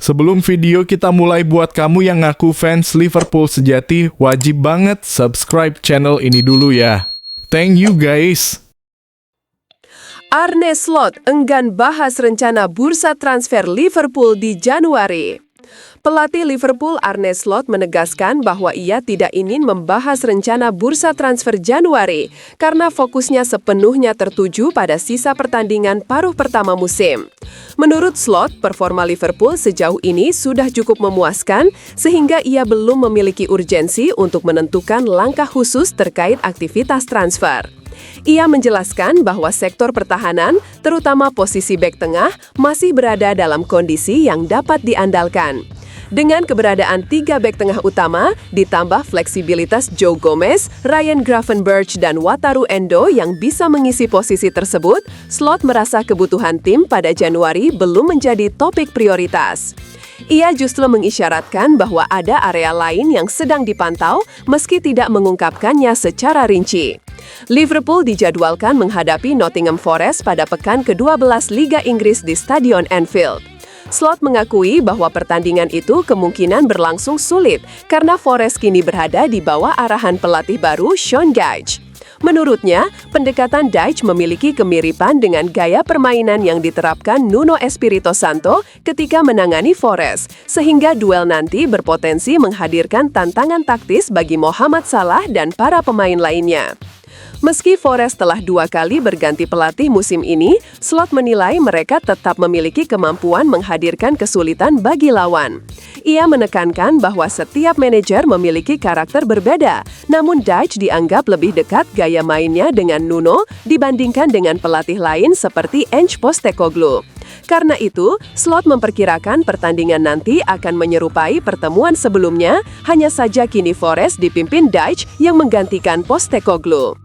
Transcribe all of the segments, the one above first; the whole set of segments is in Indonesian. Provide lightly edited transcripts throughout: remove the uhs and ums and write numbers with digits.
Sebelum video kita mulai, buat kamu yang ngaku fans Liverpool sejati, wajib banget subscribe channel ini dulu ya. Thank you guys. Arne Slot enggan bahas rencana bursa transfer Liverpool di Januari. Pelatih Liverpool Arne Slot menegaskan bahwa ia tidak ingin membahas rencana bursa transfer Januari karena fokusnya sepenuhnya tertuju pada sisa pertandingan paruh pertama musim. Menurut Slot, performa Liverpool sejauh ini sudah cukup memuaskan sehingga ia belum memiliki urgensi untuk menentukan langkah khusus terkait aktivitas transfer. Ia menjelaskan bahwa sektor pertahanan, terutama posisi bek tengah, masih berada dalam kondisi yang dapat diandalkan. Dengan keberadaan 3 bek tengah utama, ditambah fleksibilitas Joe Gomez, Ryan Gravenberch, dan Wataru Endo yang bisa mengisi posisi tersebut, Slot merasa kebutuhan tim pada Januari belum menjadi topik prioritas. Ia justru mengisyaratkan bahwa ada area lain yang sedang dipantau meski tidak mengungkapkannya secara rinci. Liverpool dijadwalkan menghadapi Nottingham Forest pada pekan ke-12 Liga Inggris di Stadion Anfield. Slot mengakui bahwa pertandingan itu kemungkinan berlangsung sulit karena Forest kini berada di bawah arahan pelatih baru Sean Dyche. Menurutnya, pendekatan Dyche memiliki kemiripan dengan gaya permainan yang diterapkan Nuno Espirito Santo ketika menangani Forest, sehingga duel nanti berpotensi menghadirkan tantangan taktis bagi Mohamed Salah dan para pemain lainnya. Meski Forest telah 2 kali berganti pelatih musim ini, Slot menilai mereka tetap memiliki kemampuan menghadirkan kesulitan bagi lawan. Ia menekankan bahwa setiap manajer memiliki karakter berbeda, namun Dyche dianggap lebih dekat gaya mainnya dengan Nuno dibandingkan dengan pelatih lain seperti Ange Postecoglou. Karena itu, Slot memperkirakan pertandingan nanti akan menyerupai pertemuan sebelumnya, hanya saja kini Forest dipimpin Dyche yang menggantikan Postecoglou.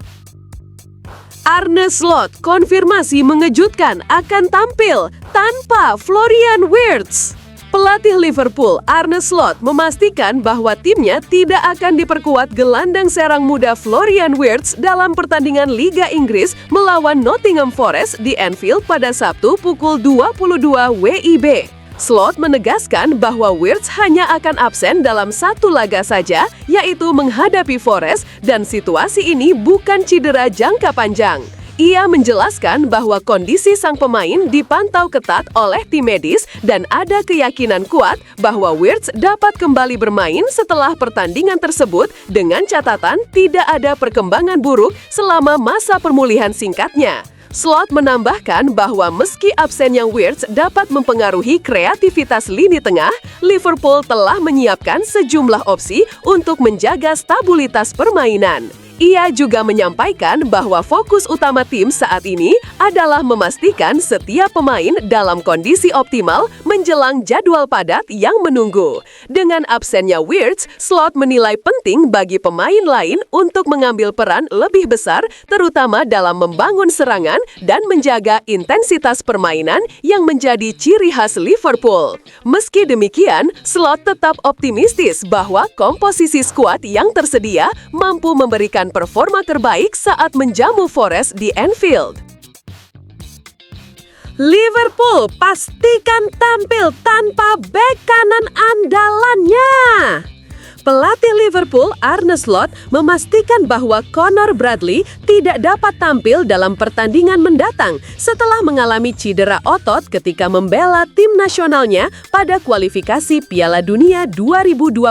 Arne Slot konfirmasi mengejutkan akan tampil tanpa Florian Wirtz. Pelatih Liverpool Arne Slot memastikan bahwa timnya tidak akan diperkuat gelandang serang muda Florian Wirtz dalam pertandingan Liga Inggris melawan Nottingham Forest di Anfield pada Sabtu pukul 22 WIB. Slot menegaskan bahwa Wirtz hanya akan absen dalam 1 laga saja, yaitu menghadapi Forest, dan situasi ini bukan cedera jangka panjang. Ia menjelaskan bahwa kondisi sang pemain dipantau ketat oleh tim medis dan ada keyakinan kuat bahwa Wirtz dapat kembali bermain setelah pertandingan tersebut dengan catatan tidak ada perkembangan buruk selama masa pemulihan singkatnya. Slot menambahkan bahwa meski absennya Wirtz dapat mempengaruhi kreativitas lini tengah, Liverpool telah menyiapkan sejumlah opsi untuk menjaga stabilitas permainan. Ia juga menyampaikan bahwa fokus utama tim saat ini adalah memastikan setiap pemain dalam kondisi optimal menjelang jadwal padat yang menunggu. Dengan absennya Wirtz, Slot menilai penting bagi pemain lain untuk mengambil peran lebih besar, terutama dalam membangun serangan dan menjaga intensitas permainan yang menjadi ciri khas Liverpool. Meski demikian, Slot tetap optimistis bahwa komposisi skuad yang tersedia mampu memberikan performa terbaik saat menjamu Forest di Anfield. Liverpool pastikan tampil tanpa bek kanan andalannya. Pelatih Liverpool Arne Slot memastikan bahwa Connor Bradley tidak dapat tampil dalam pertandingan mendatang setelah mengalami cedera otot ketika membela tim nasionalnya pada kualifikasi Piala Dunia 2026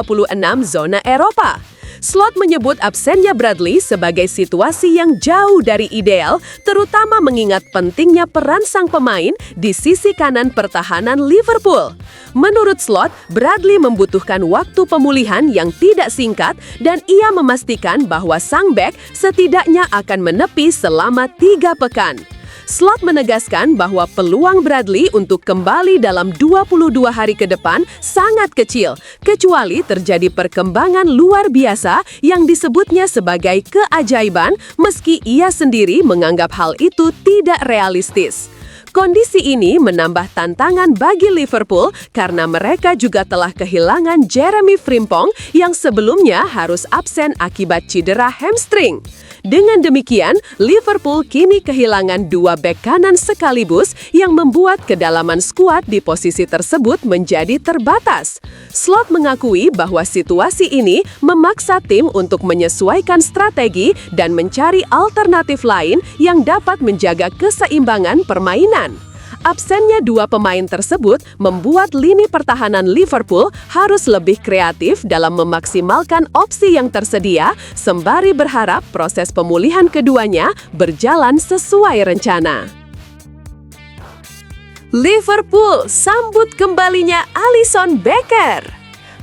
zona Eropa. Slot menyebut absennya Bradley sebagai situasi yang jauh dari ideal, terutama mengingat pentingnya peran sang pemain di sisi kanan pertahanan Liverpool. Menurut Slot, Bradley membutuhkan waktu pemulihan yang tidak singkat dan ia memastikan bahwa sang bek setidaknya akan menepi selama 3 pekan. Slot menegaskan bahwa peluang Bradley untuk kembali dalam 22 hari ke depan sangat kecil, kecuali terjadi perkembangan luar biasa yang disebutnya sebagai keajaiban, meski ia sendiri menganggap hal itu tidak realistis. Kondisi ini menambah tantangan bagi Liverpool karena mereka juga telah kehilangan Jeremy Frimpong yang sebelumnya harus absen akibat cedera hamstring. Dengan demikian, Liverpool kini kehilangan 2 bek kanan sekaligus yang membuat kedalaman skuad di posisi tersebut menjadi terbatas. Slot mengakui bahwa situasi ini memaksa tim untuk menyesuaikan strategi dan mencari alternatif lain yang dapat menjaga keseimbangan permainan. Absennya 2 pemain tersebut membuat lini pertahanan Liverpool harus lebih kreatif dalam memaksimalkan opsi yang tersedia, sembari berharap proses pemulihan keduanya berjalan sesuai rencana. Liverpool sambut kembalinya Alisson Becker.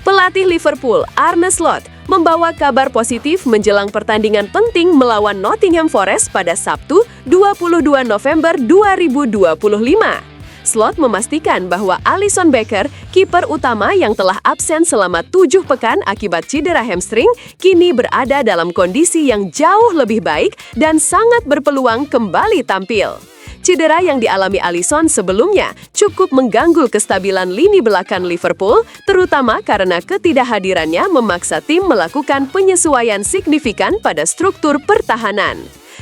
Pelatih Liverpool, Arne Slot, membawa kabar positif menjelang pertandingan penting melawan Nottingham Forest pada Sabtu, 22 November 2025. Slot memastikan bahwa Alisson Becker, kiper utama yang telah absen selama 7 pekan akibat cedera hamstring, kini berada dalam kondisi yang jauh lebih baik dan sangat berpeluang kembali tampil. Cedera yang dialami Alisson sebelumnya cukup mengganggu kestabilan lini belakang Liverpool, terutama karena ketidakhadirannya memaksa tim melakukan penyesuaian signifikan pada struktur pertahanan.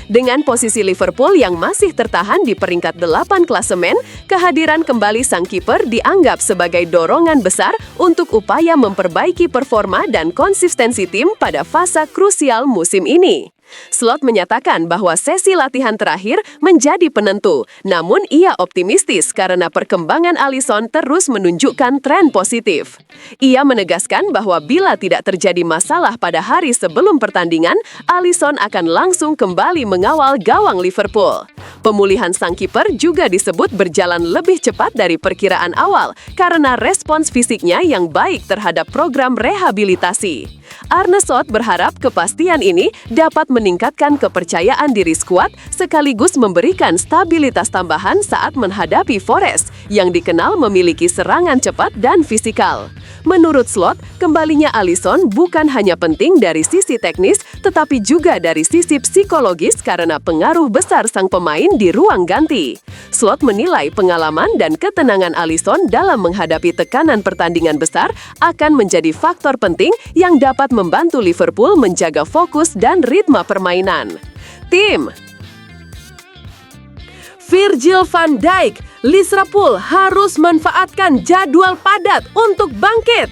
Dengan posisi Liverpool yang masih tertahan di peringkat 8 klasemen, kehadiran kembali sang kiper dianggap sebagai dorongan besar untuk upaya memperbaiki performa dan konsistensi tim pada fase krusial musim ini. Slot menyatakan bahwa sesi latihan terakhir menjadi penentu, namun ia optimistis karena perkembangan Alisson terus menunjukkan tren positif. Ia menegaskan bahwa bila tidak terjadi masalah pada hari sebelum pertandingan, Alisson akan langsung kembali mengawal gawang Liverpool. Pemulihan sang kiper juga disebut berjalan lebih cepat dari perkiraan awal karena respons fisiknya yang baik terhadap program rehabilitasi. Arne Slot berharap kepastian ini dapat meningkatkan kepercayaan diri skuad sekaligus memberikan stabilitas tambahan saat menghadapi Forest yang dikenal memiliki serangan cepat dan fisikal. Menurut Slot, kembalinya Alisson bukan hanya penting dari sisi teknis, tetapi juga dari sisi psikologis karena pengaruh besar sang pemain di ruang ganti. Slot menilai pengalaman dan ketenangan Alisson dalam menghadapi tekanan pertandingan besar akan menjadi faktor penting yang dapat membantu Liverpool menjaga fokus dan ritme permainan. Tim Virgil van Dijk, Liverpool harus manfaatkan jadwal padat untuk bangkit.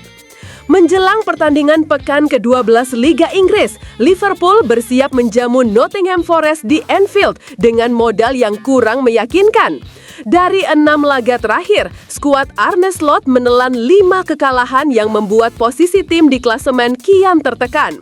Menjelang pertandingan pekan ke-12 Liga Inggris, Liverpool bersiap menjamu Nottingham Forest di Anfield dengan modal yang kurang meyakinkan. Dari 6 laga terakhir, skuad Arne Slot menelan 5 kekalahan yang membuat posisi tim di klasemen kian tertekan.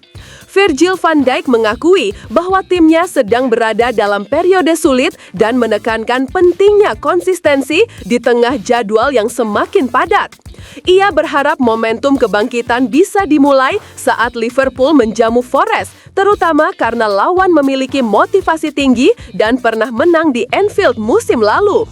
Virgil van Dijk mengakui bahwa timnya sedang berada dalam periode sulit dan menekankan pentingnya konsistensi di tengah jadwal yang semakin padat. Ia berharap momentum kebangkitan bisa dimulai saat Liverpool menjamu Forest, terutama karena lawan memiliki motivasi tinggi dan pernah menang di Anfield musim lalu.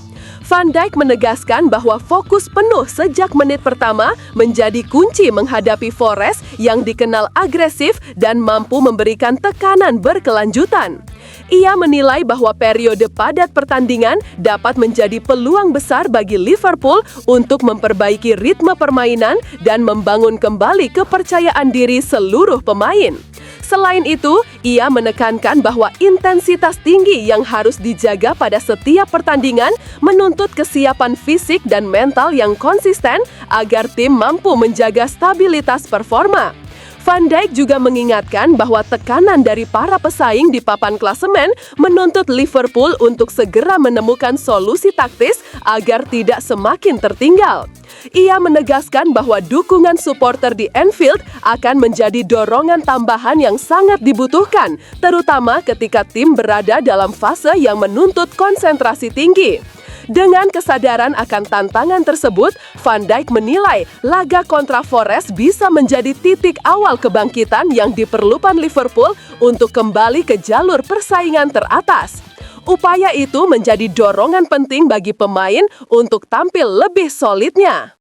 Van Dijk menegaskan bahwa fokus penuh sejak menit pertama menjadi kunci menghadapi Forest yang dikenal agresif dan mampu memberikan tekanan berkelanjutan. Ia menilai bahwa periode padat pertandingan dapat menjadi peluang besar bagi Liverpool untuk memperbaiki ritme permainan dan membangun kembali kepercayaan diri seluruh pemain. Selain itu, ia menekankan bahwa intensitas tinggi yang harus dijaga pada setiap pertandingan menuntut kesiapan fisik dan mental yang konsisten agar tim mampu menjaga stabilitas performa. Van Dijk juga mengingatkan bahwa tekanan dari para pesaing di papan klasemen menuntut Liverpool untuk segera menemukan solusi taktis agar tidak semakin tertinggal. Ia menegaskan bahwa dukungan supporter di Anfield akan menjadi dorongan tambahan yang sangat dibutuhkan, terutama ketika tim berada dalam fase yang menuntut konsentrasi tinggi. Dengan kesadaran akan tantangan tersebut, Van Dijk menilai laga kontra Forest bisa menjadi titik awal kebangkitan yang diperlukan Liverpool untuk kembali ke jalur persaingan teratas. Upaya itu menjadi dorongan penting bagi pemain untuk tampil lebih solidnya.